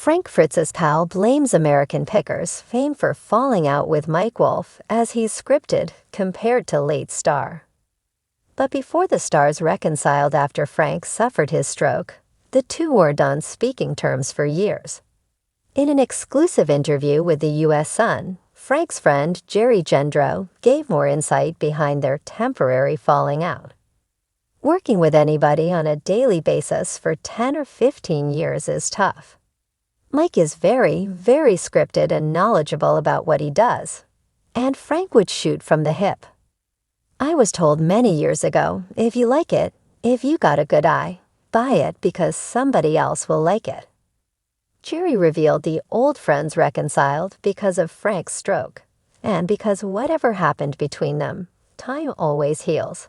Frank Fritz's pal blames American Pickers' fame for falling out with Mike Wolfe as he's scripted compared to late star. But before the stars reconciled after Frank suffered his stroke, the two weren't on speaking terms for years. In an exclusive interview with the U.S. Sun, Frank's friend Jerry Gendreau gave more insight behind their temporary falling out. Working with anybody on a daily basis for 10 or 15 years is tough. Mike is very, very scripted and knowledgeable about what he does, and Frank would shoot from the hip. I was told many years ago, if you like it, if you got a good eye, buy it because somebody else will like it. Jerry revealed the old friends reconciled because of Frank's stroke, and because whatever happened between them, time always heals.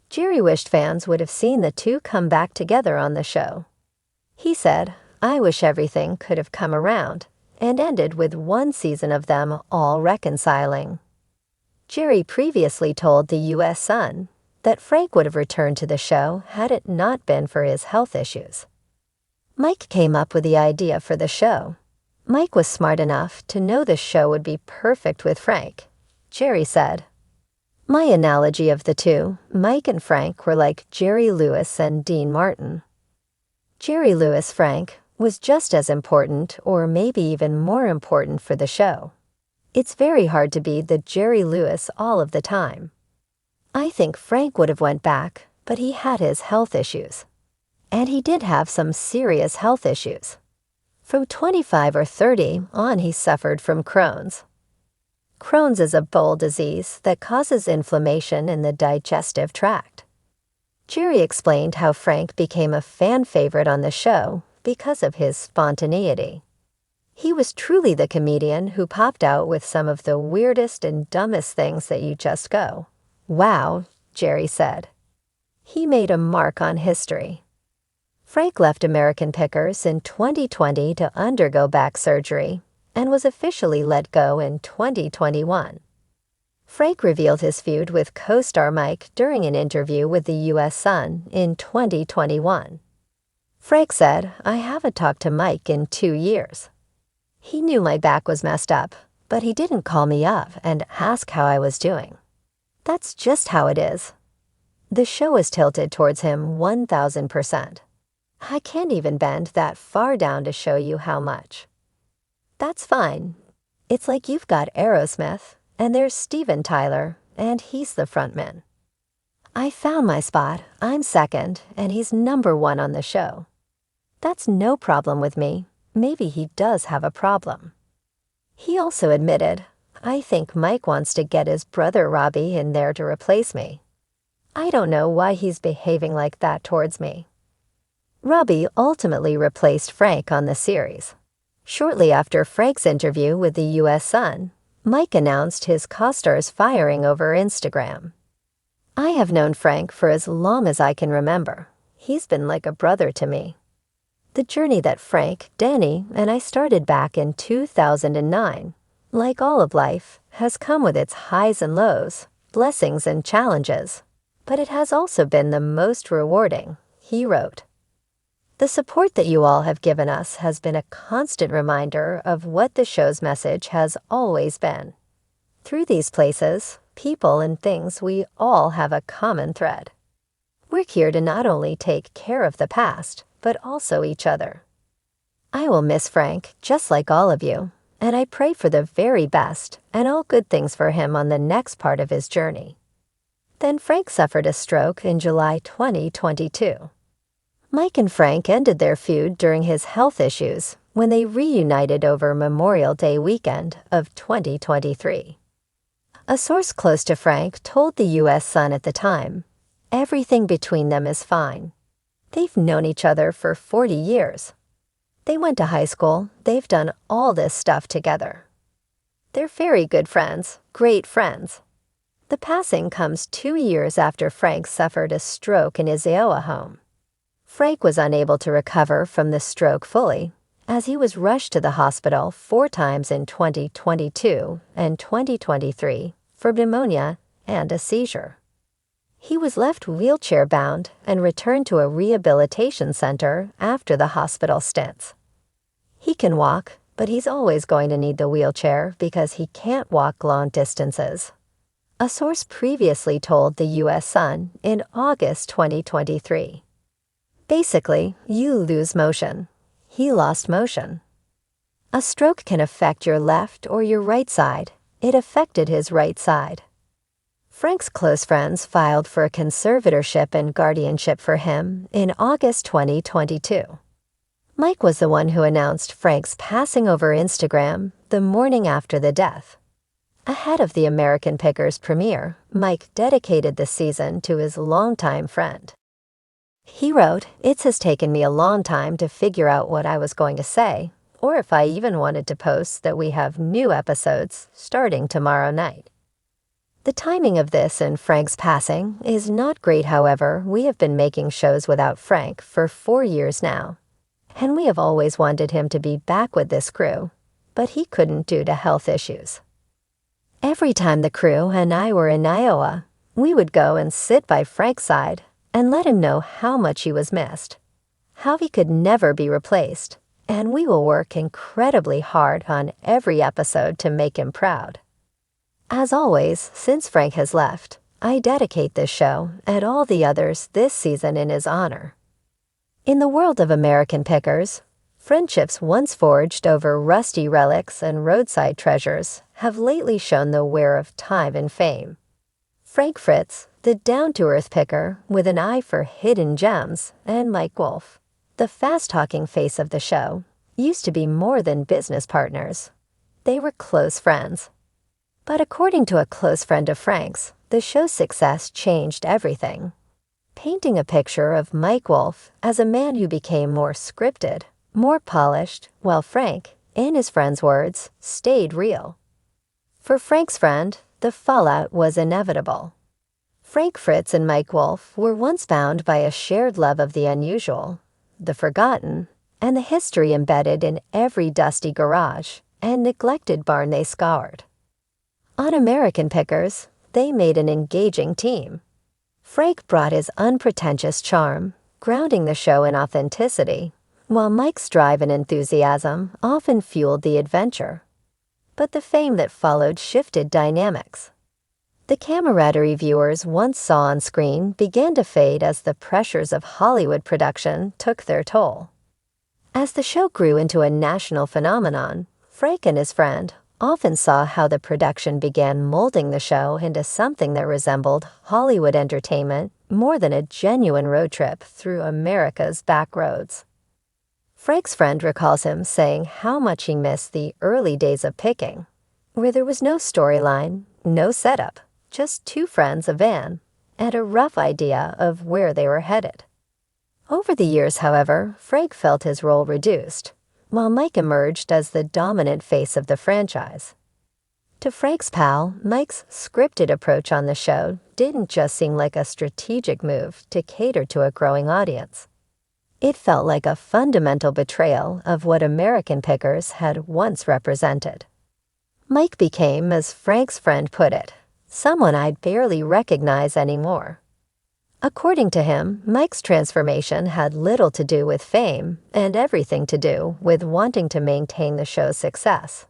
Jerry wished fans would have seen the two come back together on the show. He said, "I wish everything could have come around," and ended with one season of them all reconciling. Jerry previously told the U.S. Sun that Frank would have returned to the show had it not been for his health issues. Mike came up with the idea for the show. Mike was smart enough to know the show would be perfect with Frank. Jerry said, "My analogy of the two, Mike and Frank, were like Jerry Lewis and Dean Martin. Jerry Lewis Frank was just as important or maybe even more important for the show. It's very hard to be the Jerry Lewis all of the time. I think Frank would have went back, but he had his health issues. And he did have some serious health issues. From 25 or 30 on, he suffered from Crohn's. Crohn's is a bowel disease that causes inflammation in the digestive tract." Jerry explained how Frank became a fan favorite on the show because of his spontaneity. He was truly the comedian who popped out with some of the weirdest and dumbest things that you just go, "Wow," Jerry said. He made a mark on history. Frank left American Pickers in 2020 to undergo back surgery and was officially let go in 2021. Frank revealed his feud with co-star Mike during an interview with the U.S. Sun in 2021. Frank said, "I haven't talked to Mike in 2 years. He knew my back was messed up, but he didn't call me up and ask how I was doing. That's just how it is." The show is tilted towards him 1,000%. I can't even bend that far down to show you how much. That's fine. It's like you've got Aerosmith, and there's Steven Tyler, and he's the frontman. I found my spot, I'm second, and he's number 1 on the show. That's no problem with me. Maybe he does have a problem. He also admitted, "I think Mike wants to get his brother Robbie in there to replace me. I don't know why he's behaving like that towards me." Robbie ultimately replaced Frank on the series. Shortly after Frank's interview with the U.S. Sun, Mike announced his co-star's firing over Instagram. "I have known Frank for as long as I can remember. He's been like a brother to me. The journey that Frank, Danny, and I started back in 2009, like all of life, has come with its highs and lows, blessings and challenges, but it has also been the most rewarding," he wrote. "The support that you all have given us has been a constant reminder of what the show's message has always been. Through these places, people and things, we all have a common thread. We're here to not only take care of the past, but also each other. I will miss Frank just like all of you, and I pray for the very best and all good things for him on the next part of his journey." Then Frank suffered a stroke in July 2022. Mike and Frank ended their feud during his health issues when they reunited over Memorial Day weekend of 2023. A source close to Frank told the U.S. Sun at the time, "Everything between them is fine. They've known each other for 40 years. They went to high school, they've done all this stuff together. They're very good friends, great friends." The passing comes 2 years after Frank suffered a stroke in his Iowa home. Frank was unable to recover from the stroke fully, as he was rushed to the hospital 4 times in 2022 and 2023 for pneumonia and a seizure. He was left wheelchair-bound and returned to a rehabilitation center after the hospital stints. He can walk, but he's always going to need the wheelchair because he can't walk long distances. A source previously told the U.S. Sun in August 2023. Basically, you lose motion. He lost motion. A stroke can affect your left or your right side. It affected his right side. Frank's close friends filed for a conservatorship and guardianship for him in August 2022. Mike was the one who announced Frank's passing over Instagram the morning after the death. Ahead of the American Pickers premiere, Mike dedicated the season to his longtime friend. He wrote, "It has taken me a long time to figure out what I was going to say, or if I even wanted to post that we have new episodes starting tomorrow night." The timing of this and Frank's passing is not great. However, we have been making shows without Frank for 4 years now, and we have always wanted him to be back with this crew, but he couldn't due to health issues. Every time the crew and I were in Iowa, we would go and sit by Frank's side and let him know how much he was missed, how he could never be replaced, and we will work incredibly hard on every episode to make him proud. As always, since Frank has left, I dedicate this show and all the others this season in his honor. In the world of American Pickers, friendships once forged over rusty relics and roadside treasures have lately shown the wear of time and fame. Frank Fritz, the down-to-earth picker with an eye for hidden gems, and Mike Wolfe, the fast-talking face of the show, used to be more than business partners. They were close friends. But according to a close friend of Frank's, the show's success changed everything, painting a picture of Mike Wolfe as a man who became more scripted, more polished, while Frank, in his friend's words, stayed real. For Frank's friend, the fallout was inevitable. Frank Fritz and Mike Wolfe were once bound by a shared love of the unusual, the forgotten, and the history embedded in every dusty garage and neglected barn they scoured. On American Pickers, they made an engaging team. Frank brought his unpretentious charm, grounding the show in authenticity, while Mike's drive and enthusiasm often fueled the adventure. But the fame that followed shifted dynamics. The camaraderie viewers once saw on screen began to fade as the pressures of Hollywood production took their toll. As the show grew into a national phenomenon, Frank and his friend often saw how the production began molding the show into something that resembled Hollywood entertainment more than a genuine road trip through America's back roads. Frank's friend recalls him saying how much he missed the early days of picking, where there was no storyline, no setup, just two friends, a van, and a rough idea of where they were headed. Over the years, however, Frank felt his role reduced, while Mike emerged as the dominant face of the franchise. To Frank's pal, Mike's scripted approach on the show didn't just seem like a strategic move to cater to a growing audience. It felt like a fundamental betrayal of what American Pickers had once represented. Mike became, as Frank's friend put it, someone I'd barely recognize anymore. According to him, Mike's transformation had little to do with fame and everything to do with wanting to maintain the show's success,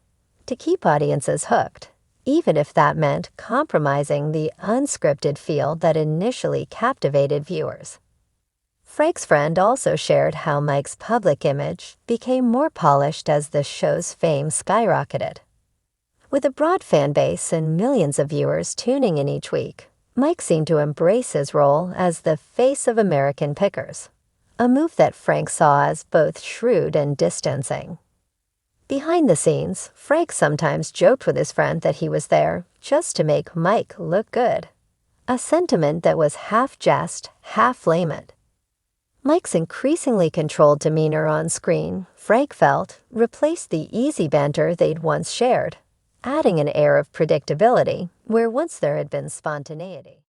to keep audiences hooked, even if that meant compromising the unscripted feel that initially captivated viewers. Frank's friend also shared how Mike's public image became more polished as the show's fame skyrocketed. With a broad fan base and millions of viewers tuning in each week, Mike seemed to embrace his role as the face of American Pickers, a move that Frank saw as both shrewd and distancing. Behind the scenes, Frank sometimes joked with his friend that he was there just to make Mike look good, a sentiment that was half jest, half lament. Mike's increasingly controlled demeanor on screen, Frank felt, replaced the easy banter they'd once shared, adding an air of predictability where once there had been spontaneity.